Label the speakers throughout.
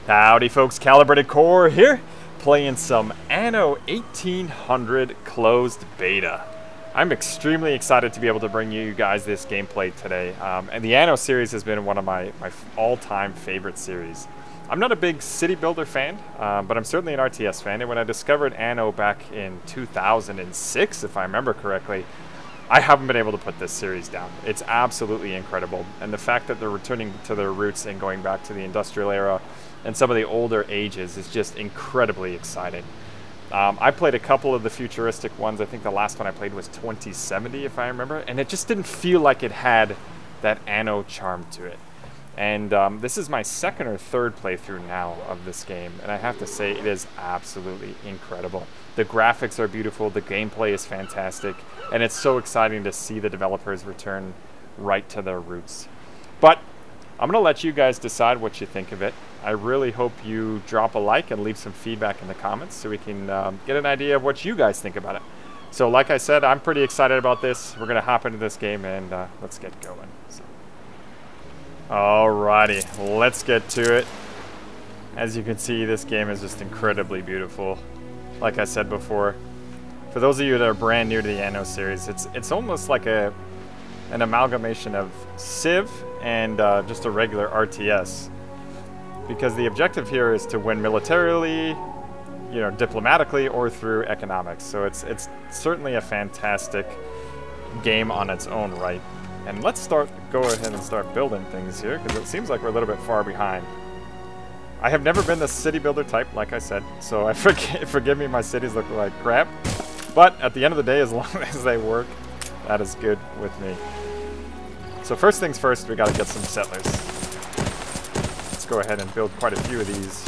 Speaker 1: Howdy folks, Calibrated.Core here, playing some Anno 1800 closed beta. I'm extremely excited to be able to bring you guys this gameplay today. And the Anno series has been one of my all-time favorite series. I'm not a big city builder fan, but I'm certainly an RTS fan. And when I discovered Anno back in 2006, if I remember correctly, I haven't been able to put this series down. It's absolutely incredible. And the fact that they're returning to their roots and going back to the industrial era and some of the older ages is just incredibly exciting. I played a couple of the futuristic ones. I think the last one I played was 2070, if I remember, and it just didn't feel like it had that Anno charm to it. And this is my second or third playthrough now of this game, and I have to say it is absolutely incredible. The graphics are beautiful, the gameplay is fantastic, and it's so exciting to see the developers return right to their roots. But I'm going to let you guys decide what you think of it. I really hope you drop a like and leave some feedback in the comments so we can get an idea of what you guys think about it. So like I said, I'm pretty excited about this. We're going to hop into this game and let's get going. So. Alrighty, let's get to it. As you can see, this game is just incredibly beautiful. Like I said before, for those of you that are brand new to the Anno series, it's almost like an amalgamation of Civ and just a regular RTS. Because the objective here is to win militarily, you know, diplomatically, or through economics. So it's certainly a fantastic game on its own right. And let's go ahead and start building things here, because it seems like we're a little bit far behind. I have never been the city builder type, like I said, so forgive me, my cities look like crap. But at the end of the day, as long as they work, that is good with me. So first things first, we got to get some settlers. Let's go ahead and build quite a few of these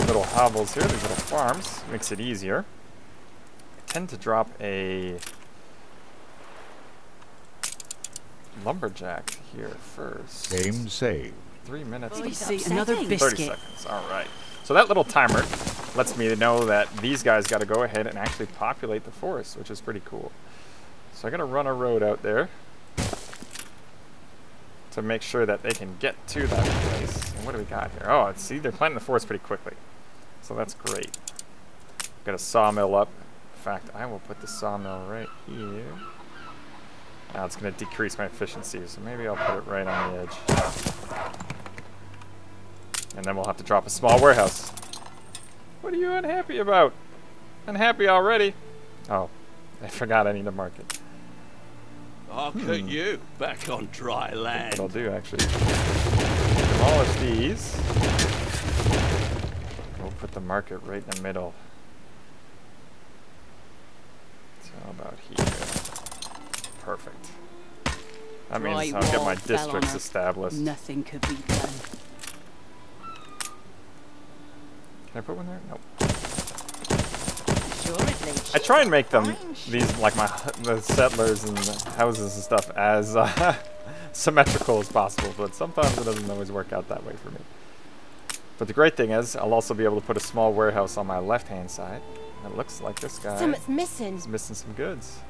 Speaker 1: little hovels here, these little farms. Makes it easier. I tend to drop a lumberjack here first.
Speaker 2: Game saved.
Speaker 1: 3 minutes.
Speaker 3: See, another
Speaker 1: 30
Speaker 3: biscuit.
Speaker 1: seconds. All right. So that little timer lets me know that these guys got to go ahead and actually populate the forest, which is pretty cool. So I'm going to run a road out there to make sure that they can get to that place. And what do we got here? Oh, see, they're planting the forest pretty quickly. So that's great. Got a sawmill up. In fact, I will put the sawmill right here. Now it's going to decrease my efficiency, so maybe I'll put it right on the edge. And then we'll have to drop a small warehouse. What are you unhappy about? Unhappy already? Oh, I forgot I need to mark it.
Speaker 4: Look at you, back on dry land.
Speaker 1: That's what I'll do, actually. Demolish these. We'll put the market right in the middle. So about here. Perfect. That means I'll get my districts established.
Speaker 3: Nothing could be done.
Speaker 1: Can I put one there? Nope.
Speaker 3: Assuredly.
Speaker 1: I try and make them, the settlers and the houses and stuff, as symmetrical as possible, but sometimes it doesn't always work out that way for me. But the great thing is, I'll also be able to put a small warehouse on my left-hand side. It looks like this guy
Speaker 5: Something's missing.
Speaker 1: is missing some goods.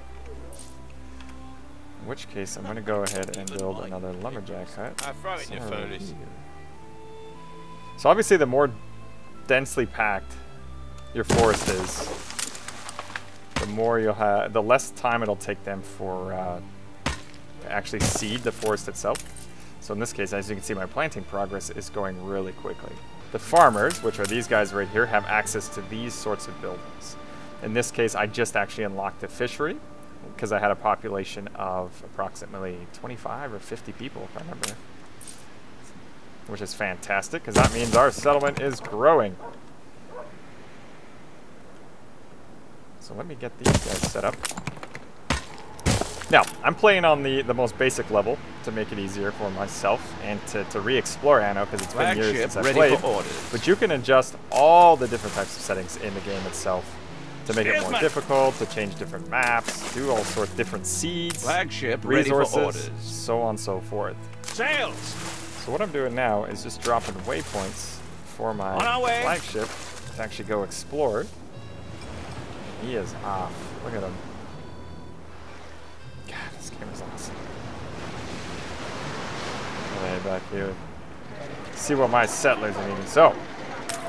Speaker 1: In which case, I'm going to go ahead and build another lumberjack hut.
Speaker 4: I'll throw it in your furnace.
Speaker 1: So obviously, the more densely packed your forest is, the more you'll have, the less time it'll take them to actually seed the forest itself. So in this case, as you can see, my planting progress is going really quickly. The farmers, which are these guys right here, have access to these sorts of buildings. In this case, I just actually unlocked the fishery because I had a population of approximately 25 or 50 people, if I remember, which is fantastic because that means our settlement is growing. So let me get these guys set up. Now, I'm playing on the most basic level to make it easier for myself and to re-explore Anno because it's been years since I played. But you can adjust all the different types of settings in the game itself to make it more difficult, to change different maps, do all sorts of different seeds,
Speaker 4: Flagship
Speaker 1: resources,
Speaker 4: ready for orders.
Speaker 1: so on and so forth.
Speaker 4: Sails!
Speaker 1: So what I'm doing now is just dropping waypoints for my
Speaker 4: On our way.
Speaker 1: flagship to actually go explore. He is off. Look at him. God, this game is awesome. Way back here. see what my settlers are needing. So,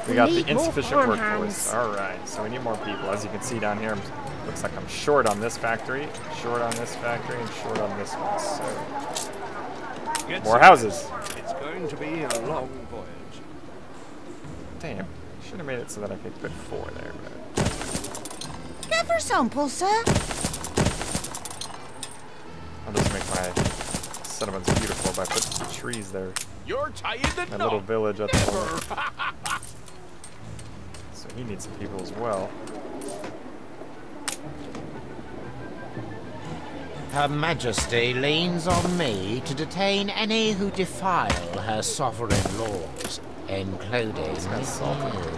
Speaker 1: we got the
Speaker 2: need more
Speaker 1: insufficient workforce. Alright, so we need more people. As you can see down here, looks like I'm short on this factory, short on this factory, and short on this one. So, more houses.
Speaker 4: It's going to be a long voyage.
Speaker 1: Damn, should have made it so that I could put 4 there. But
Speaker 2: Go for a sample, sir.
Speaker 1: I'll just make my settlements beautiful by putting some trees there.
Speaker 4: You're tired than
Speaker 1: That little village up there. So he needs some people as well.
Speaker 3: Her Majesty leans on me to detain any who defile her sovereign laws, including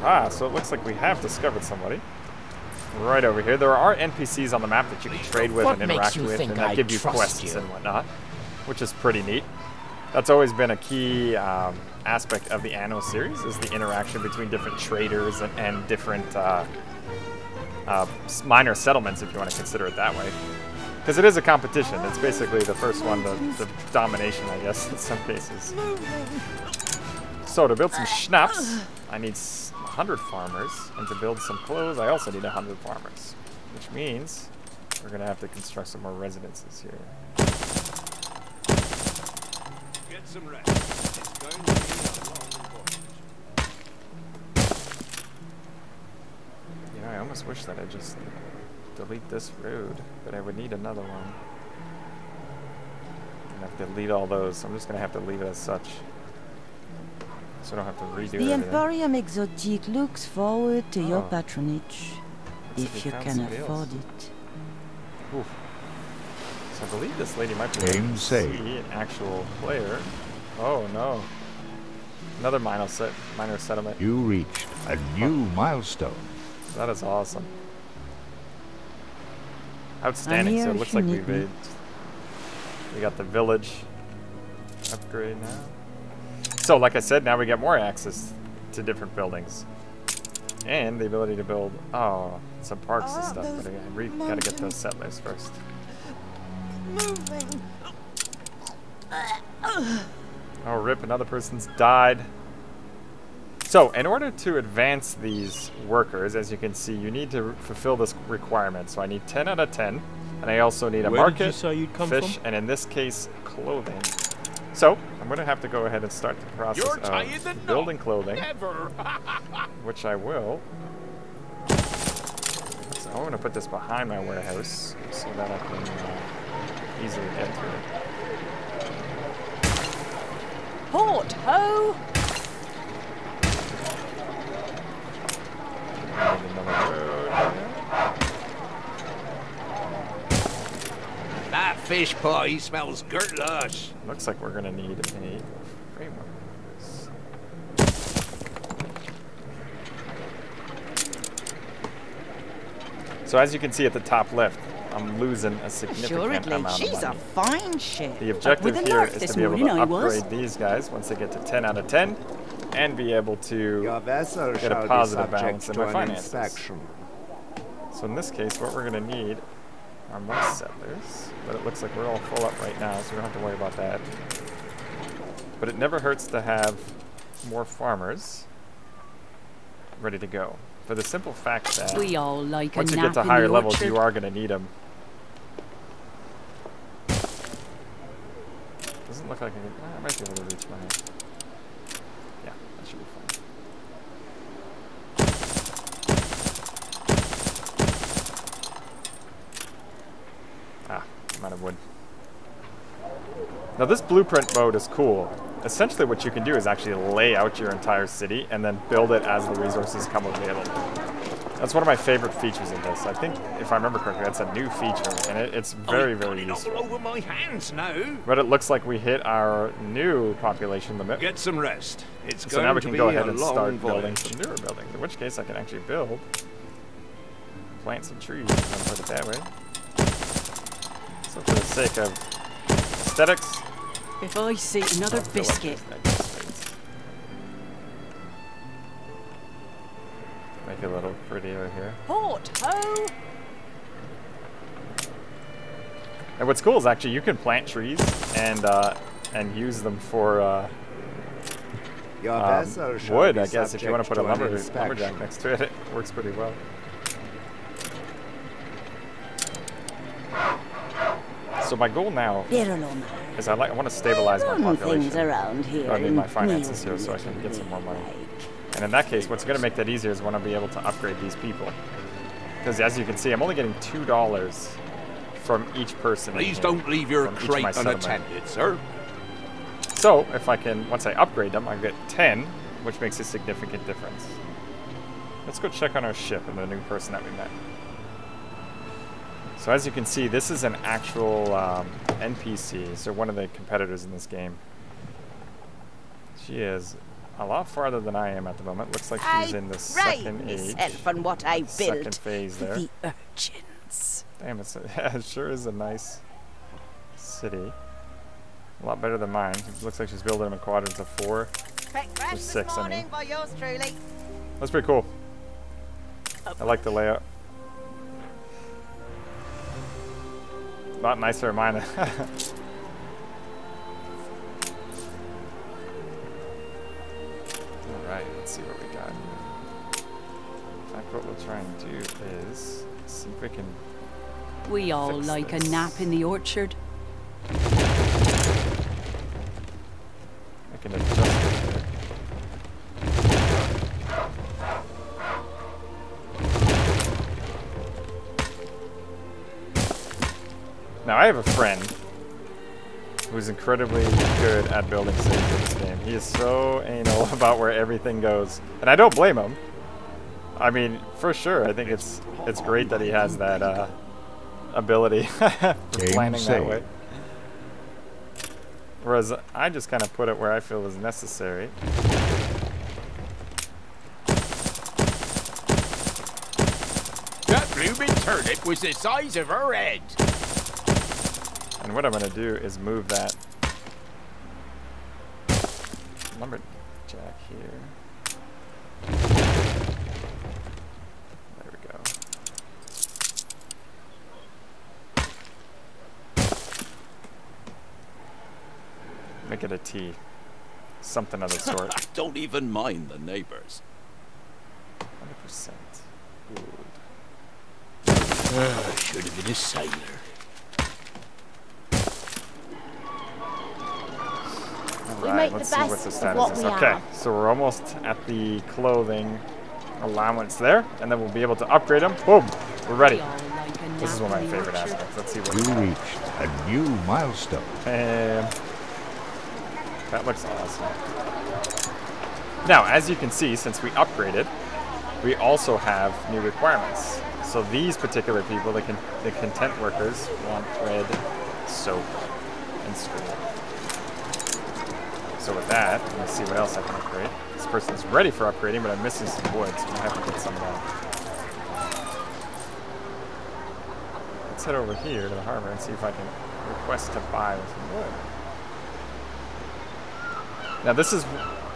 Speaker 1: Ah, so it looks like we have discovered somebody. Right over here. There are NPCs on the map that you can trade with and interact with, and that give you quests and whatnot, which is pretty neat. That's always been a key aspect of the Anno series, is the interaction between different traders and different minor settlements, if you want to consider it that way. Because it is a competition. It's basically the first one to domination, I guess, in some cases. So to build some schnapps, I need 100 farmers, and to build some clothes, I also need 100 farmers. Which means we're going to have to construct some more residences here.
Speaker 4: Get some rest. It's going to be a long voyage.
Speaker 1: You know, I almost wish that I just delete this road, but I would need another one. I'm going to have to delete all those, so I'm just going to have to leave it as such. So I don't have to redo
Speaker 2: The
Speaker 1: everything.
Speaker 2: Emporium Exotique looks forward to your
Speaker 1: Oh.
Speaker 2: patronage,
Speaker 1: Looks
Speaker 2: if
Speaker 1: like
Speaker 2: you
Speaker 1: we found
Speaker 2: can
Speaker 1: somebody else.
Speaker 2: afford it.
Speaker 1: Oof. So I believe this lady might be
Speaker 5: Game
Speaker 1: able to
Speaker 5: saved.
Speaker 1: see an actual player. Oh no. Another minor settlement.
Speaker 5: You reached a new milestone.
Speaker 1: That is awesome. Outstanding.
Speaker 2: here
Speaker 1: So it
Speaker 2: if
Speaker 1: looks
Speaker 2: you
Speaker 1: like
Speaker 2: need me.
Speaker 1: we got the village upgrade now. So like I said, now we get more access to different buildings. And the ability to build, some parks and stuff. But I gotta get those settlers first.
Speaker 2: Moving.
Speaker 1: Oh, rip, another person's died. So, in order to advance these workers, as you can see, you need to fulfill this requirement. So I need 10 out of 10, and I also need a
Speaker 6: Where did you
Speaker 1: market,
Speaker 6: say you'd come
Speaker 1: fish,
Speaker 6: from?
Speaker 1: and in this case, clothing. So, I'm going to have to go ahead and start the process
Speaker 4: You're tired
Speaker 1: of
Speaker 4: than
Speaker 1: building
Speaker 4: not.
Speaker 1: clothing,
Speaker 4: Never.
Speaker 1: which I will. So I'm going to put this behind my warehouse so that I can easily get to it.
Speaker 2: Port ho!
Speaker 4: That fish pie smells gurtlush.
Speaker 1: Looks like we're going to need a framework. So as you can see at the top left, I'm losing a significant
Speaker 2: Assuredly,
Speaker 1: amount of
Speaker 2: she's a
Speaker 1: money.
Speaker 2: fine ship.
Speaker 1: The objective
Speaker 2: With the
Speaker 1: here
Speaker 2: North
Speaker 1: is
Speaker 2: this
Speaker 1: to be able to
Speaker 2: morning, I was.
Speaker 1: upgrade these guys once they get to 10 out of 10 and be able to
Speaker 7: Your vessel
Speaker 1: get a
Speaker 7: shall
Speaker 1: positive
Speaker 7: be
Speaker 1: balance
Speaker 7: subject
Speaker 1: in
Speaker 7: to
Speaker 1: my
Speaker 7: an
Speaker 1: finances.
Speaker 7: inspection.
Speaker 1: So in this case, what we're going to need are more settlers, but it looks like we're all full up right now, so we don't have to worry about that. But it never hurts to have more farmers ready to go, for the simple fact that
Speaker 8: We all like
Speaker 1: once
Speaker 8: a
Speaker 1: you
Speaker 8: nap
Speaker 1: get to
Speaker 8: in
Speaker 1: higher
Speaker 8: the
Speaker 1: levels,
Speaker 8: orchard.
Speaker 1: you are going to need them. Doesn't look like I might be able to reach my... Yeah, that should be fine. I'm out of wood. Now this blueprint mode is cool. Essentially what you can do is actually lay out your entire city and then build it as the resources come available. That's one of my favorite features of this. I think, if I remember correctly, that's a new feature, and it's very, very useful.
Speaker 4: All over my hands now.
Speaker 1: But it looks like we hit our new population limit.
Speaker 4: Get some rest. It's
Speaker 1: So
Speaker 4: going
Speaker 1: now we
Speaker 4: to
Speaker 1: can
Speaker 4: be
Speaker 1: go
Speaker 4: a
Speaker 1: ahead and
Speaker 4: long
Speaker 1: start building
Speaker 4: voyage.
Speaker 1: some newer buildings, in which case I can actually plant some trees, if I put it that way. So for the sake of aesthetics,
Speaker 8: If I see another
Speaker 1: I'll fill up
Speaker 8: biscuit,
Speaker 1: these extra space. Make it a little prettier here.
Speaker 2: Port ho!
Speaker 1: And what's cool is actually you can plant trees and use them for
Speaker 5: Your vessel shall
Speaker 1: wood,
Speaker 5: be
Speaker 1: I guess, if you want to put a
Speaker 5: subject to an
Speaker 1: lumberjack
Speaker 5: inspection.
Speaker 1: next to it, it works pretty well. So my goal now is I want to stabilize my population.
Speaker 2: Things around here.
Speaker 1: I need my finances here so I can get some more money. And in that case, what's going to make that easier is when I'll be able to upgrade these people. Because as you can see, I'm only getting $2 from each person.
Speaker 4: Please don't leave your crate unattended, sir.
Speaker 1: So if I can, once I upgrade them, I get 10, which makes a significant difference. Let's go check on our ship and the new person that we met. So as you can see, this is an actual NPC, so one of the competitors in this game. She is a lot farther than I am at the moment. Looks like she's in the second age.
Speaker 2: On what I
Speaker 1: Second
Speaker 2: built
Speaker 1: phase there.
Speaker 2: the urchins.
Speaker 1: Damn, it sure is a nice city. A lot better than mine. It looks like she's building them in quadrants of 4. Or 6, I mean. That's pretty cool. I like the layout. A lot nicer than mine. Alright, let's see what we got here. In fact, what we'll try and do is see if we can.
Speaker 8: We all
Speaker 1: fix
Speaker 8: like
Speaker 1: this.
Speaker 8: a nap in the orchard.
Speaker 1: I can adjust it here. Now I have a friend who's incredibly good at building cities in this game. He is so anal about where everything goes, and I don't blame him. I mean, for sure, I think it's great that he has that ability for planning that way. Whereas I just kind of put it where I feel is necessary.
Speaker 3: That blooming turnip was the size of her head.
Speaker 1: And what I'm going to do is move that lumberjack here. There we go. Make it a T. Something of the sort.
Speaker 4: Don't even mind the neighbors.
Speaker 1: 100%. Good.
Speaker 3: Should have been a sailor.
Speaker 1: Alright, let's see what the status is. Okay, so we're almost at the clothing allowance there, and then we'll be able to upgrade them. Boom! We're ready.
Speaker 8: We all like a
Speaker 1: This is
Speaker 8: nap
Speaker 1: one of
Speaker 8: in
Speaker 1: my
Speaker 8: the
Speaker 1: favorite
Speaker 8: orchard.
Speaker 1: aspects. Let's see what
Speaker 5: You
Speaker 1: we got.
Speaker 5: reached a new milestone.
Speaker 1: That looks awesome. Now, as you can see, since we upgraded, we also have new requirements. So these particular people, the content workers, want bread, soap, and school. So with that, let's see what else I can upgrade. This person's ready for upgrading, but I'm missing some wood, so I'm gonna have to get some of that. Let's head over here to the harbor and see if I can request to buy some wood. Now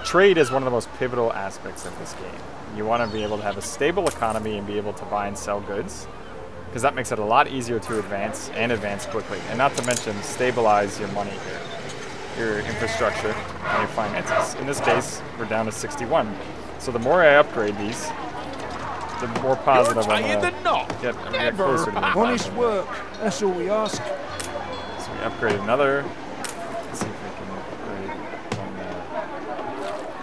Speaker 1: trade is one of the most pivotal aspects of this game. You want to be able to have a stable economy and be able to buy and sell goods, because that makes it a lot easier to advance quickly, and not to mention stabilize your money here, your infrastructure and your finances. In this case, we're down to 61. So the more I upgrade these, the more positive I'm
Speaker 3: Tying the
Speaker 1: going
Speaker 3: knot.
Speaker 1: to get closer to being
Speaker 5: Honest
Speaker 1: positive.
Speaker 5: work, that's all we ask.
Speaker 1: So we upgrade another. Let's see if we can upgrade one there.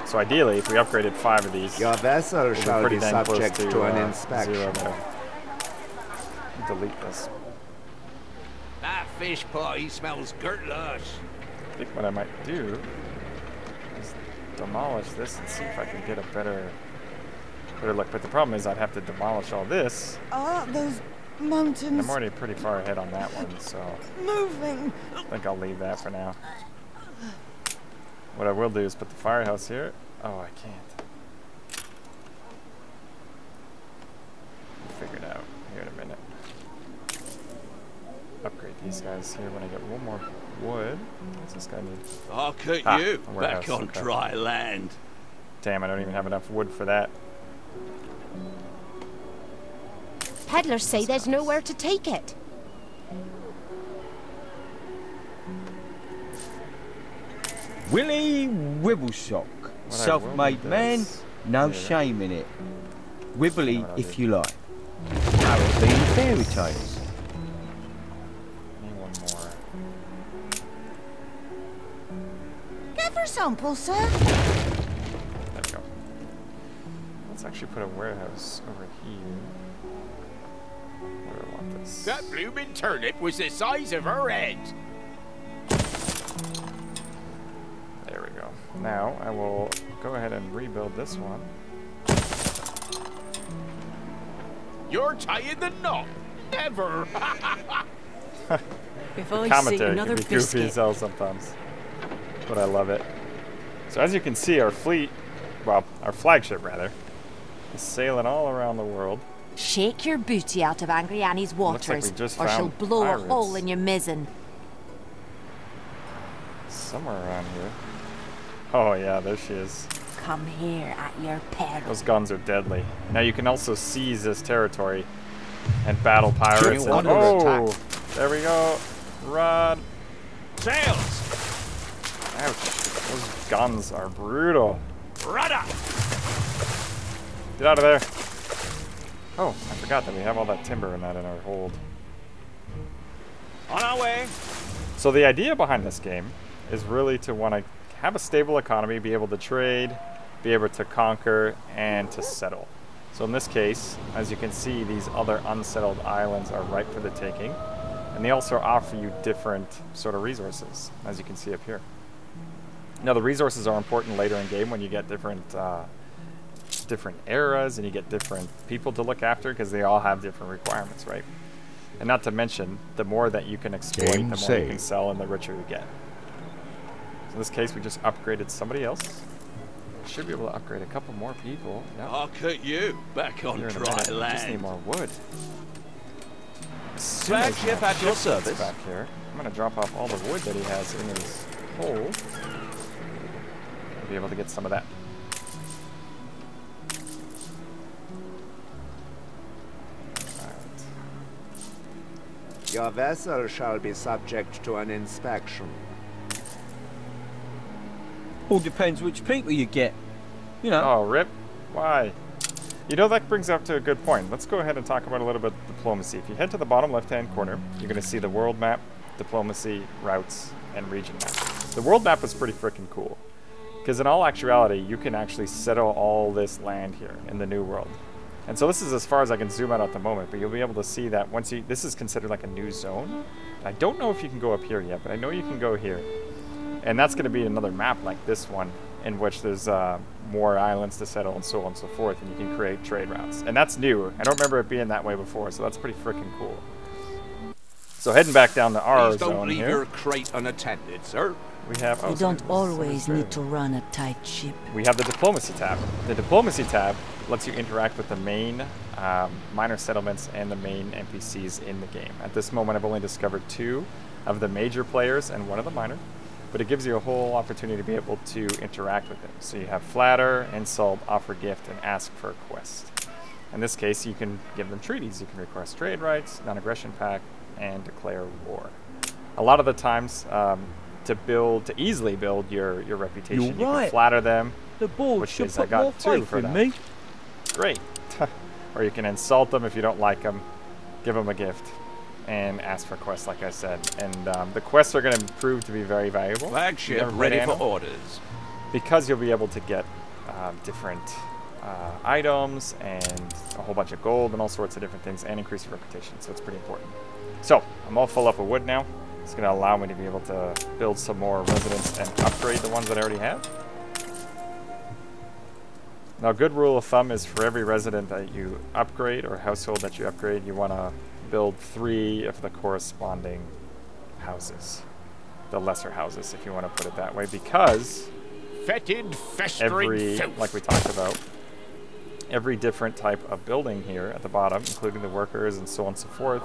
Speaker 1: So ideally, if we upgraded 5 of these,
Speaker 5: Your vessel
Speaker 1: we'll
Speaker 5: shall
Speaker 1: pretty
Speaker 5: be
Speaker 1: dang close
Speaker 5: subject to an inspection.
Speaker 1: 0 there. Delete this.
Speaker 4: That fish pie smells good lush.
Speaker 1: I think what I might do is demolish this and see if I can get a better look. But the problem is I'd have to demolish all this.
Speaker 2: Oh, those
Speaker 1: And
Speaker 2: mountains
Speaker 1: I'm already pretty far ahead on that one, so
Speaker 2: moving.
Speaker 1: I think I'll leave that for now. What I will do is put the firehouse here. Oh, I can't. We'll figure it out here in a minute. Upgrade these guys here when I get one more wood. What's this guy need?
Speaker 4: I'll cut
Speaker 1: Ah,
Speaker 4: you
Speaker 1: a warehouse,
Speaker 4: back on
Speaker 1: okay.
Speaker 4: dry land.
Speaker 1: Damn, I don't even have enough wood for that.
Speaker 6: Peddlers say there's nowhere to take it.
Speaker 7: Willie Wibblesock,
Speaker 1: What I will
Speaker 7: Self-made
Speaker 1: with
Speaker 7: man,
Speaker 1: this-
Speaker 7: no
Speaker 1: Yeah.
Speaker 7: shame in it. Wibbly
Speaker 1: what I'll
Speaker 7: if
Speaker 1: do.
Speaker 7: you like. Parody and fairy tales.
Speaker 1: Need one more.
Speaker 2: Give her sample, sir.
Speaker 1: There we go. Let's actually put a warehouse over here. Where do I want this?
Speaker 3: That bloomin' turnip was the size of her head.
Speaker 1: There we go. Now I will go ahead and rebuild this one.
Speaker 3: You're tying the knot. Never.
Speaker 8: If I see
Speaker 1: Commentary
Speaker 8: another
Speaker 1: can be goofy as
Speaker 8: biscuit,
Speaker 1: hell sometimes, but I love it. So as you can see, our fleet, well, our flagship rather, is sailing all around the world.
Speaker 6: Shake your booty out of Angry Annie's
Speaker 1: Looks like
Speaker 6: waters,
Speaker 1: we just
Speaker 6: or she'll
Speaker 1: found
Speaker 6: blow
Speaker 1: pirates.
Speaker 6: a hole in your mizzen.
Speaker 1: Somewhere around here. Oh yeah, there she is.
Speaker 6: Come here at your peril.
Speaker 1: Those guns are deadly. Now you can also seize this territory and battle pirates.
Speaker 7: Sure,
Speaker 1: And,
Speaker 7: under
Speaker 1: oh,
Speaker 7: attack.
Speaker 1: there we go. Run.
Speaker 3: Sails.
Speaker 1: Ouch. Those guns are brutal.
Speaker 3: Rudder.
Speaker 1: Get out of there. Oh, I forgot that we have all that timber and that in our hold.
Speaker 3: On our way.
Speaker 1: So the idea behind this game is really to want to have a stable economy, be able to trade, be able to conquer, and to settle. So in this case, as you can see, these other unsettled islands are ripe for the taking, and they also offer you different sort of resources, as you can see up here. Now the resources are important later in game when you get different eras and you get different people to look after, because they all have different requirements, right? And not to mention, the more that you can exploit,
Speaker 5: Game
Speaker 1: the more you can
Speaker 5: saved.
Speaker 1: sell and the richer you get. So in this case, we just upgraded somebody else. Should be able to upgrade a couple more people. Yep.
Speaker 4: Look at you, back on
Speaker 1: Here in a
Speaker 4: dry
Speaker 1: minute. We just need
Speaker 4: land.
Speaker 1: more wood. As soon as
Speaker 4: Flagship
Speaker 1: my
Speaker 4: at your
Speaker 1: ship gets
Speaker 4: service.
Speaker 1: back here, I'm going to drop off all the wood that he has in his hold. I'll be able to get some of that. Alright.
Speaker 5: Your vessel shall be subject to an inspection.
Speaker 7: All depends which people you get. You know.
Speaker 1: Oh, rip. Why? You know, that brings up to a good point. Let's go ahead and talk about a little bit of diplomacy. If you head to the bottom left-hand corner, you're going to see the world map, diplomacy, routes, and region map. The world map is pretty freaking cool, because in all actuality, you can actually settle all this land here in the new world. And so this is as far as I can zoom out at the moment, but you'll be able to see that once you... This is considered like a new zone. I don't know if you can go up here yet, but I know you can go here. And that's going to be another map like this one, in which there's more islands to settle and so on and so forth, and you can create trade routes. And that's new. I don't remember it being that way before, so that's pretty freaking cool. So heading back down to our
Speaker 4: Please don't
Speaker 1: zone
Speaker 4: leave
Speaker 1: here,
Speaker 4: your crate unattended, sir.
Speaker 1: we have...
Speaker 2: You don't always need to run a tight ship.
Speaker 1: We have the diplomacy tab. The diplomacy tab lets you interact with the main minor settlements and the main NPCs in the game. At this moment, I've only discovered 2 of the major players and 1 of the minor, but it gives you a whole opportunity to be able to interact with them. So you have flatter, insult, offer gift, and ask for a quest. In this case, you can give them treaties. You can request trade rights, non-aggression pact, and declare war. A lot of the times, to easily build your reputation,
Speaker 7: You're
Speaker 1: you
Speaker 7: right.
Speaker 1: can flatter them,
Speaker 7: The board
Speaker 1: which
Speaker 7: should
Speaker 1: case I
Speaker 7: put more
Speaker 1: got 2
Speaker 7: faith
Speaker 1: for
Speaker 7: in
Speaker 1: that.
Speaker 7: me.
Speaker 1: Great. Or you can insult them if you don't like them, give them a gift, and ask for quests, like I said. And the quests are going to prove to be very valuable.
Speaker 4: Flagship
Speaker 1: You never played
Speaker 4: ready for
Speaker 1: Anno?
Speaker 4: orders.
Speaker 1: Because you'll be able to get different items and a whole bunch of gold and all sorts of different things, and increase your reputation. So it's pretty important. So I'm all full up of wood now. It's going to allow me to be able to build some more residents and upgrade the ones that I already have. Now, a good rule of thumb is for every resident that you upgrade or household that you upgrade, you want to build 3 of the corresponding houses. The lesser houses, if you want to put it that way, because
Speaker 3: Fetid, festering
Speaker 1: every,
Speaker 3: filth.
Speaker 1: like we talked about, every different type of building here at the bottom, including the workers and so on and so forth,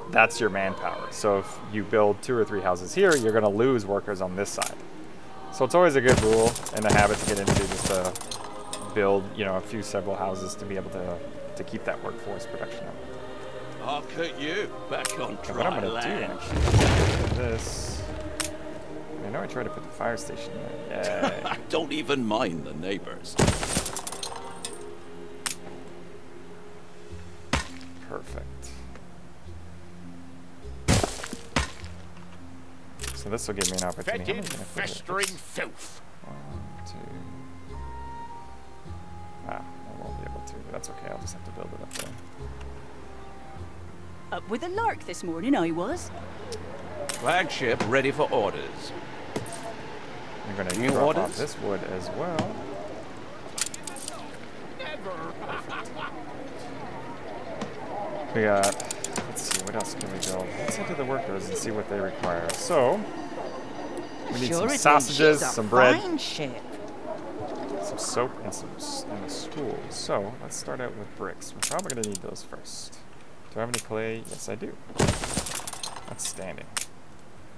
Speaker 1: that's your manpower. So if you build 2 or 3 houses here, you're going to lose workers on this side. So it's always a good rule and a habit to get into, just to build, you know, several houses to be able to keep that workforce production up.
Speaker 4: Look at you, back on
Speaker 1: And what I'm
Speaker 4: dry
Speaker 1: going to do
Speaker 4: land.
Speaker 1: actually is this. I know I tried to put the fire station there. Yeah.
Speaker 9: I don't even mind the neighbors.
Speaker 1: Perfect. So this will give me an opportunity.
Speaker 3: Fetid, festering filth.
Speaker 1: 1, 2. Ah, I won't be able to, but that's okay. I'll just have to build it up there.
Speaker 8: Up with a lark this morning, I was.
Speaker 9: Flagship ready for orders.
Speaker 1: I'm going to
Speaker 9: New
Speaker 1: drop
Speaker 9: orders?
Speaker 1: off this wood as well. We got, let's see, what else can we build? Let's head to the workers and see what they require. So, we need some sausages, some bread,
Speaker 2: Fine ship.
Speaker 1: some soap, and a spool. So, let's start out with bricks. We're probably going to need those first. Do I have any clay? Yes, I do. Outstanding.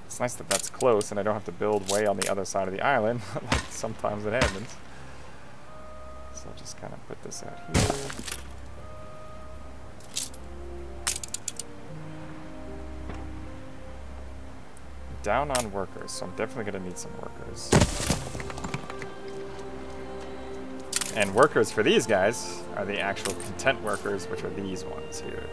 Speaker 1: It's nice that that's close and I don't have to build way on the other side of the island, like sometimes it happens. So I'll just kind of put this out here. Down on workers, so I'm definitely going to need some workers. And workers for these guys are the actual content workers, which are these ones here.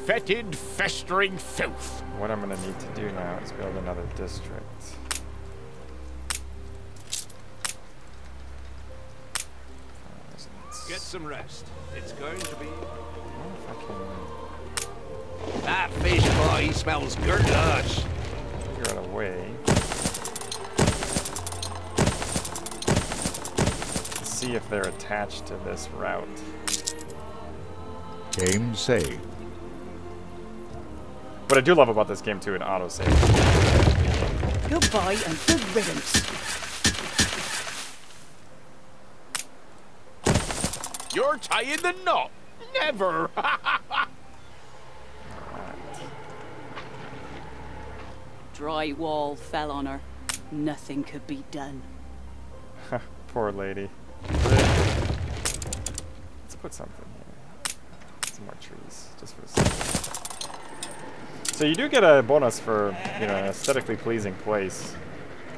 Speaker 3: Fetid, festering filth.
Speaker 1: What I'm going to need to do now is build another district.
Speaker 4: Get some rest. It's going to be...
Speaker 1: I wonder if I can
Speaker 9: That fish fry smells good.
Speaker 1: figure out a way to see if they're attached to this route.
Speaker 10: Game saved.
Speaker 1: What I do love about this game too, it autosave.
Speaker 8: Goodbye and good riddance.
Speaker 3: You're tying the knot. Never.
Speaker 8: Dry wall fell on her. Nothing could be done.
Speaker 1: Poor lady. Let's put something here. Some more trees, just for a second. So you do get a bonus for, you know, an aesthetically pleasing place,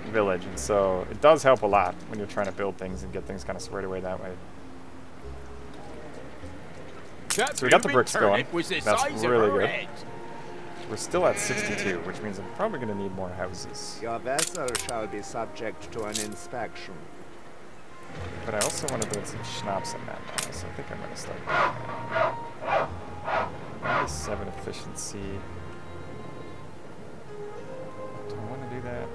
Speaker 1: village, and so it does help a lot when you're trying to build things and get things kind of squared away that way.
Speaker 3: That
Speaker 1: So we got the
Speaker 3: blooming
Speaker 1: bricks going.
Speaker 3: turnip was the
Speaker 1: That's
Speaker 3: size
Speaker 1: really
Speaker 3: of her
Speaker 1: good.
Speaker 3: head.
Speaker 1: We're still at 62, which means I'm probably going to need more houses.
Speaker 5: Your vessel shall be subject to an inspection.
Speaker 1: But I also want to build some schnapps in that now, so I think I'm going to start doing that. 97 efficiency. Do I want to do that?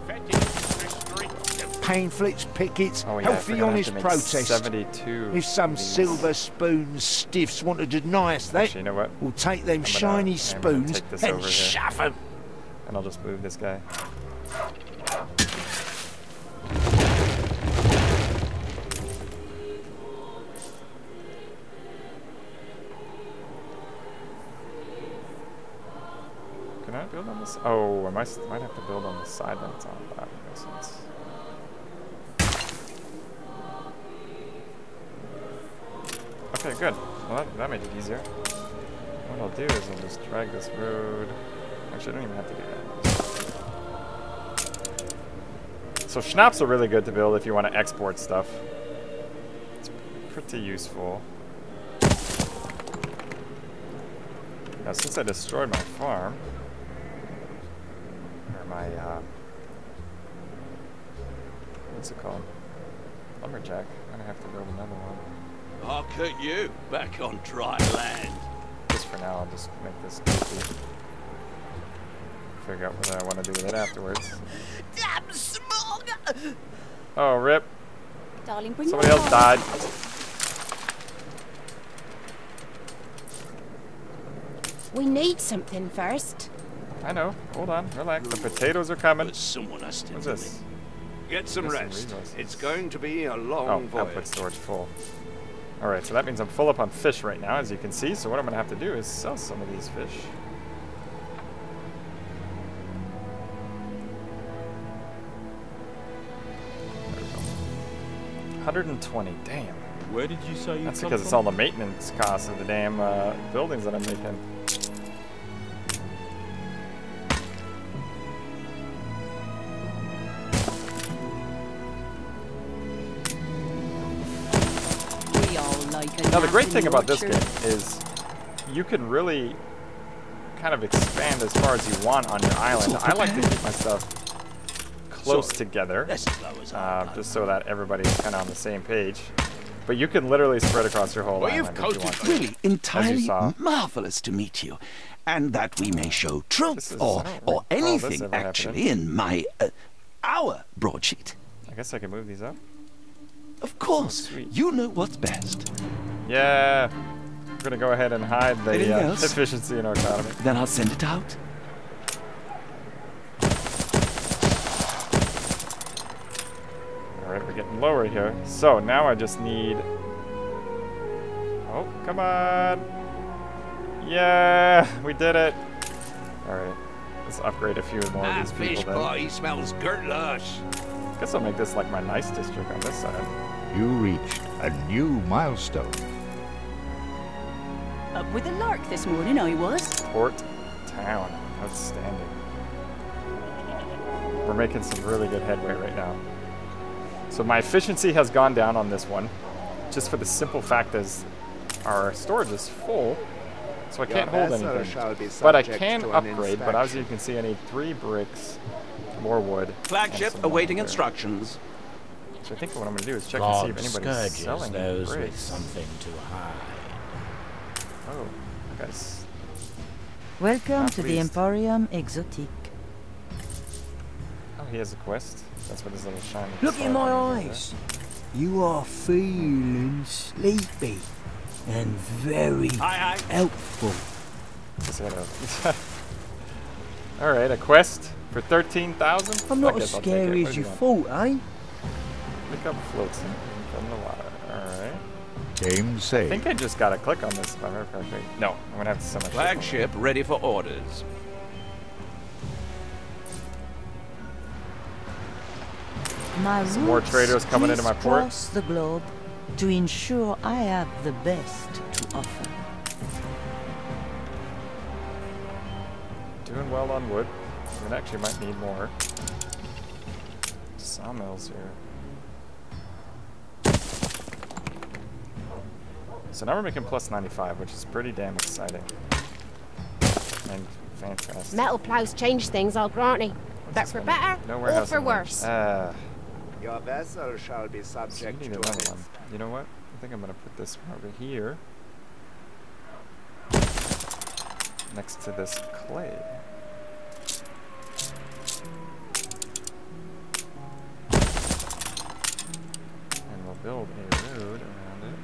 Speaker 3: Fetid, festering filth.
Speaker 10: Painflits, pickets,
Speaker 1: Oh yeah, I
Speaker 10: healthy,
Speaker 1: forgot I have
Speaker 10: honest
Speaker 1: to make
Speaker 10: protest.
Speaker 1: 72
Speaker 10: If some
Speaker 1: of these.
Speaker 10: silver spoon stiffs want to deny us that,
Speaker 1: Actually, you know what?
Speaker 10: we'll take them
Speaker 1: I'm
Speaker 10: shiny
Speaker 1: gonna
Speaker 10: spoons
Speaker 1: take this
Speaker 10: and
Speaker 1: over here.
Speaker 10: shove them.
Speaker 1: And I'll just move this guy. Can I build on this? Oh, I might have to build on the side that it's on. That would make sense. Okay, good. Well, that made it easier. What I'll do is I'll just drag this road. Actually, I don't even have to do that. So schnapps are really good to build if you want to export stuff. It's pretty useful. Now, since I destroyed my farm, or my, what's it called? Lumberjack. I'm gonna have to build another one.
Speaker 9: I'll cut you back on dry land.
Speaker 1: Just for now, I'll just make this goofy. Figure out what I want to do with it afterwards.
Speaker 6: Damn smog!
Speaker 1: Oh, rip.
Speaker 8: Darling, bring
Speaker 1: Somebody
Speaker 8: your
Speaker 1: else
Speaker 8: bag.
Speaker 1: died.
Speaker 6: We need something first.
Speaker 1: I know. Hold on. Relax. The potatoes are coming.
Speaker 9: But someone has to
Speaker 1: What's
Speaker 9: do
Speaker 1: this?
Speaker 4: Get some
Speaker 1: There's some
Speaker 4: rest.
Speaker 1: resources.
Speaker 4: It's going to be a long
Speaker 1: Oh,
Speaker 4: voyage.
Speaker 1: output storage full. Alright, so that means I'm full up on fish right now, as you can see. So what I'm going to have to do is sell some of these fish. There we go. 120. Damn.
Speaker 7: Where did you say you
Speaker 1: That's
Speaker 7: come
Speaker 1: because it's
Speaker 7: from?
Speaker 1: all the maintenance costs of the damn buildings that I'm making.
Speaker 8: like a
Speaker 1: Now the great
Speaker 8: nap
Speaker 1: thing
Speaker 8: in
Speaker 1: about this
Speaker 8: orchard.
Speaker 1: game is you can really kind of expand as far as you want on your island. I like to keep my stuff close together, just so that everybody's kind of on the same page. But you can literally spread across your whole island if you want to.
Speaker 11: Really, entirely
Speaker 1: saw.
Speaker 11: marvelous to meet you. And that we may show truth
Speaker 1: I
Speaker 11: or
Speaker 1: don't recall this
Speaker 11: anything
Speaker 1: ever
Speaker 11: actually in my, our broadsheet.
Speaker 1: I guess I can move these up.
Speaker 11: Of course, you know what's best.
Speaker 1: Yeah, we're gonna go ahead and hide the
Speaker 11: Anything else?
Speaker 1: efficiency in our economy.
Speaker 11: Then I'll send it out.
Speaker 1: Alright, we're getting lower here. So now I just need... Oh, come on! Yeah, we did it! Alright, let's upgrade a few more of
Speaker 9: That
Speaker 1: these
Speaker 9: fish
Speaker 1: people then.
Speaker 9: boy smells good lush.
Speaker 1: Guess I'll make this like my nice district on this side.
Speaker 10: You reached a new milestone.
Speaker 8: Up with a lark this morning, I was.
Speaker 1: Port Town. Outstanding. We're making some really good headway right now. So my efficiency has gone down on this one, just for the simple fact is our storage is full, so I can't hold anything. But I can upgrade, but as you can see I need 3 bricks, more wood.
Speaker 12: Flagship awaiting instructions.
Speaker 1: So I think what I'm going to do is check to see if anybody's
Speaker 3: scourges
Speaker 1: selling
Speaker 3: those with
Speaker 1: bricks.
Speaker 3: something to hide.
Speaker 1: Oh, guys.
Speaker 2: Welcome
Speaker 1: Not
Speaker 2: to the
Speaker 1: least.
Speaker 2: Emporium Exotique.
Speaker 1: Oh, he has a quest. That's what his little shiny.
Speaker 7: Look in
Speaker 1: star
Speaker 7: my
Speaker 1: button is
Speaker 7: eyes. You are feeling sleepy and very helpful.
Speaker 1: All right, a quest for 13,000.
Speaker 7: I'm not as scary as you thought, eh?
Speaker 1: Pick up floats from the water. All right.
Speaker 10: Game
Speaker 1: I
Speaker 10: saved.
Speaker 1: think I just gotta click on this if I remember correctly. No, I'm gonna have to send my
Speaker 12: Flagship ready for orders.
Speaker 2: My
Speaker 1: Some more
Speaker 2: roots
Speaker 1: traders coming into my port.
Speaker 2: crisscross the globe to ensure I have the best to offer.
Speaker 1: Doing well on wood. We actually might need more. Sawmills here. So now we're making plus 95, which is pretty damn exciting. And fantastic.
Speaker 6: Metal plows change things, I'll grant you. But for better
Speaker 1: No
Speaker 6: or
Speaker 1: warehouse
Speaker 6: for
Speaker 1: in March.
Speaker 6: worse.
Speaker 5: Your vessel shall be
Speaker 1: So you
Speaker 5: subject
Speaker 1: need
Speaker 5: to
Speaker 1: another one. You know what? I think I'm gonna put this one over here. Next to this clay. And we'll build a road around it.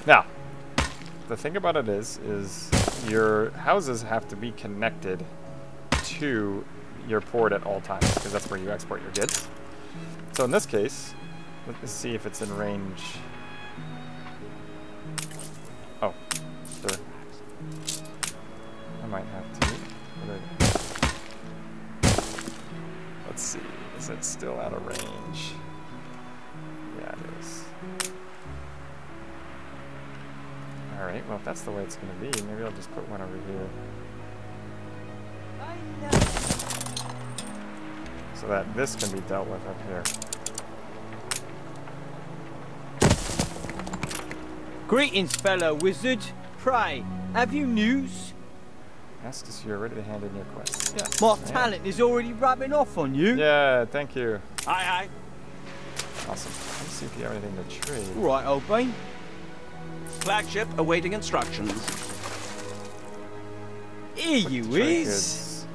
Speaker 1: Now, the thing about it is your houses have to be connected to your port at all times, because that's where you export your goods. So in this case, let's see if it's in range. Oh, sure. I might have to. Let's see, is it still out of range? Yeah, it is. Alright, well if that's the way it's going to be, maybe I'll just put one over here. So that this can be dealt with up here.
Speaker 7: Greetings, fellow wizard. Pray, have you news?
Speaker 1: Ask us if you're ready to hand in your quest. Yes.
Speaker 7: My
Speaker 1: I am.
Speaker 7: talent is already rubbing off on you.
Speaker 1: Yeah, thank you.
Speaker 12: Aye,
Speaker 1: Awesome. Let me see if you have anything to trade.
Speaker 7: All right, old bean.
Speaker 12: Flagship awaiting instructions.
Speaker 7: Here
Speaker 1: Quick
Speaker 7: you
Speaker 1: to trade
Speaker 7: is.
Speaker 1: goods.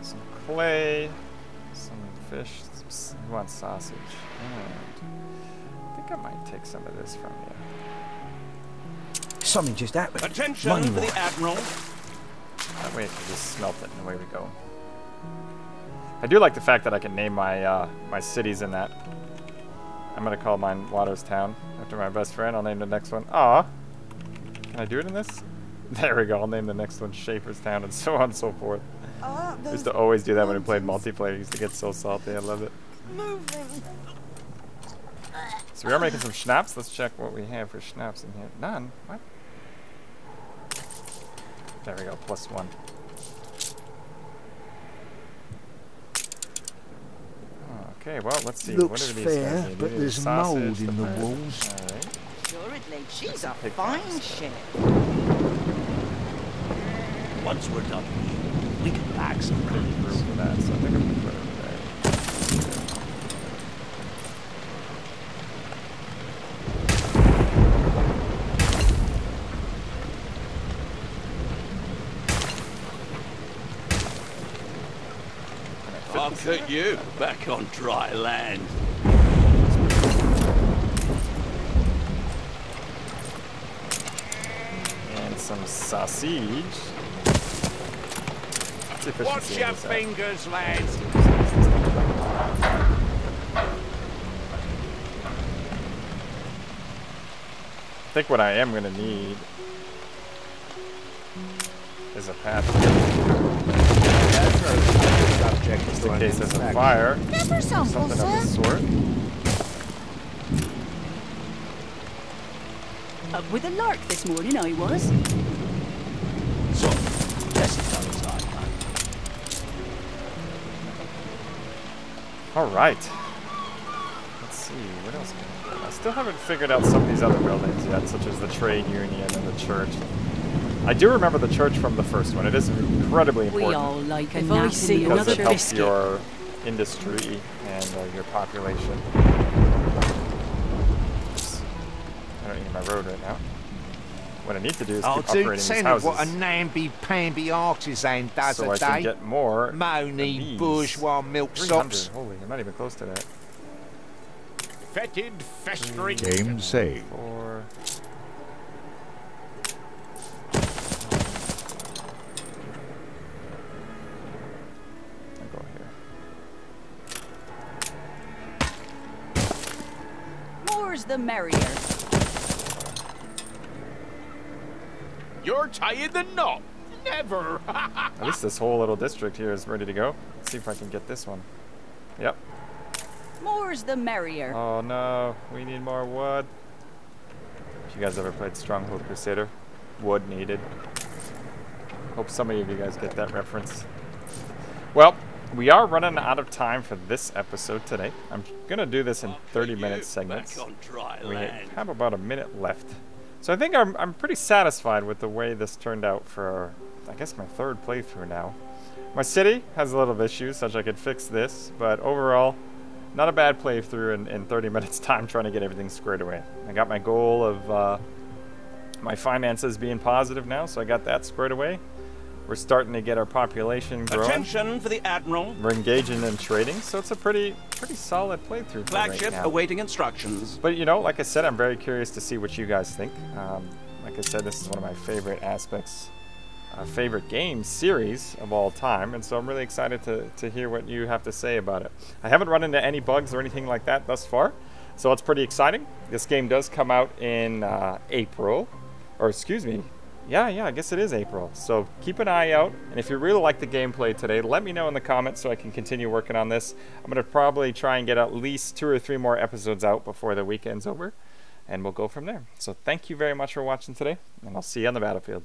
Speaker 1: Some clay, some fish. You want sausage? And I think I might take some of this from you.
Speaker 7: Something just happened.
Speaker 12: Attention
Speaker 7: Money
Speaker 12: for the
Speaker 7: wise.
Speaker 12: Admiral.
Speaker 1: That way I can just smelt it and away we go. I do like the fact that I can name my my cities in that. I'm gonna call mine Waters Town after my best friend. I'll name the next one. Aw. Can I do it in this? There we go. I'll name the next one Schaefer's Town and so on and so forth. I used to always do that when I played multiplayer. I used to get so salty. I love it. So we are making some schnapps. Let's check what we have for schnapps in here. None? What? There we go. +1. Okay, well, let's see.
Speaker 10: Looks
Speaker 1: what are these
Speaker 10: fair,
Speaker 1: guys need?
Speaker 10: but
Speaker 1: They need
Speaker 10: there's
Speaker 1: sausage,
Speaker 10: mold in the
Speaker 1: bread.
Speaker 10: walls.
Speaker 1: Alright.
Speaker 2: Assuredly, she's a
Speaker 1: Pig
Speaker 2: fine
Speaker 1: farms.
Speaker 2: chef.
Speaker 9: Once we're done here, we can bag some
Speaker 1: Pretty room
Speaker 9: rabbits.
Speaker 1: for that, so I think I'm gonna put it over there.
Speaker 9: I'll get you back on dry land.
Speaker 1: And some sausage. What's the efficiency
Speaker 9: Watch
Speaker 1: of
Speaker 9: your
Speaker 1: this at?
Speaker 9: fingers, lads.
Speaker 1: I think what I am going to need is a path
Speaker 5: Subject
Speaker 1: just
Speaker 5: to
Speaker 1: in
Speaker 5: an
Speaker 1: case there's a
Speaker 5: inspection.
Speaker 1: fire.
Speaker 2: Never sample,
Speaker 1: Something of the
Speaker 2: sir.
Speaker 1: sort.
Speaker 8: Up with a lark this morning, I was.
Speaker 9: So, let's done as I can.
Speaker 1: All right. Let's see, what else can I do? I still haven't figured out some of these other buildings yet, such as the trade union and the church. I do remember the church from the first one. It is incredibly important.
Speaker 8: We all like a
Speaker 2: If I
Speaker 8: nap
Speaker 2: see
Speaker 8: in
Speaker 1: because
Speaker 8: another
Speaker 1: it helps
Speaker 8: biscuit.
Speaker 1: your industry and your population. Oops. I don't need my road right now. What I need to do is
Speaker 11: I'll
Speaker 1: keep
Speaker 11: do
Speaker 1: upgrading these
Speaker 11: 10 of what a
Speaker 1: houses
Speaker 11: namby-pamby artisan does
Speaker 1: so
Speaker 11: a
Speaker 1: I can
Speaker 11: day.
Speaker 1: get more
Speaker 11: Moany
Speaker 1: bees.
Speaker 11: bourgeois
Speaker 1: 300.
Speaker 11: milksops.
Speaker 1: Holy, I'm not even close to that.
Speaker 9: Fetid, festering.
Speaker 10: Game saved.
Speaker 1: 4. I'll go here.
Speaker 8: More's the merrier.
Speaker 9: You're tighter than not. Never.
Speaker 1: At least this whole little district here is ready to go. Let's see if I can get this one. Yep.
Speaker 8: More's the merrier.
Speaker 1: Oh no, we need more wood. If you guys ever played Stronghold Crusader, wood needed. Hope some of you guys get that reference. Well, we are running out of time for this episode today. I'm gonna do this in 30-minute segments.
Speaker 9: Back on dry
Speaker 1: We
Speaker 9: land.
Speaker 1: have about a minute left. So I think I'm pretty satisfied with the way this turned out for, I guess, my third playthrough now. My city has a lot of issues, such I could fix this, but overall, not a bad playthrough in 30 minutes time trying to get everything squared away. I got my goal of my finances being positive now, so I got that squared away. We're starting to get our population growing.
Speaker 12: Attention for the Admiral.
Speaker 1: We're engaging in trading, so it's a pretty solid playthrough for right
Speaker 12: Flagship
Speaker 1: now.
Speaker 12: awaiting instructions.
Speaker 1: But you know, like I said, I'm very curious to see what you guys think. Like I said, this is one of my favorite aspects, favorite game series of all time, and so I'm really excited to hear what you have to say about it. I haven't run into any bugs or anything like that thus far, so it's pretty exciting. This game does come out in April, or excuse me, yeah, I guess it is April. So keep an eye out, and if you really like the gameplay today, let me know in the comments so I can continue working on this. I'm going to probably try and get at least 2 or 3 more episodes out before the weekend's over, and we'll go from there. So thank you very much for watching today, and I'll see you on the battlefield.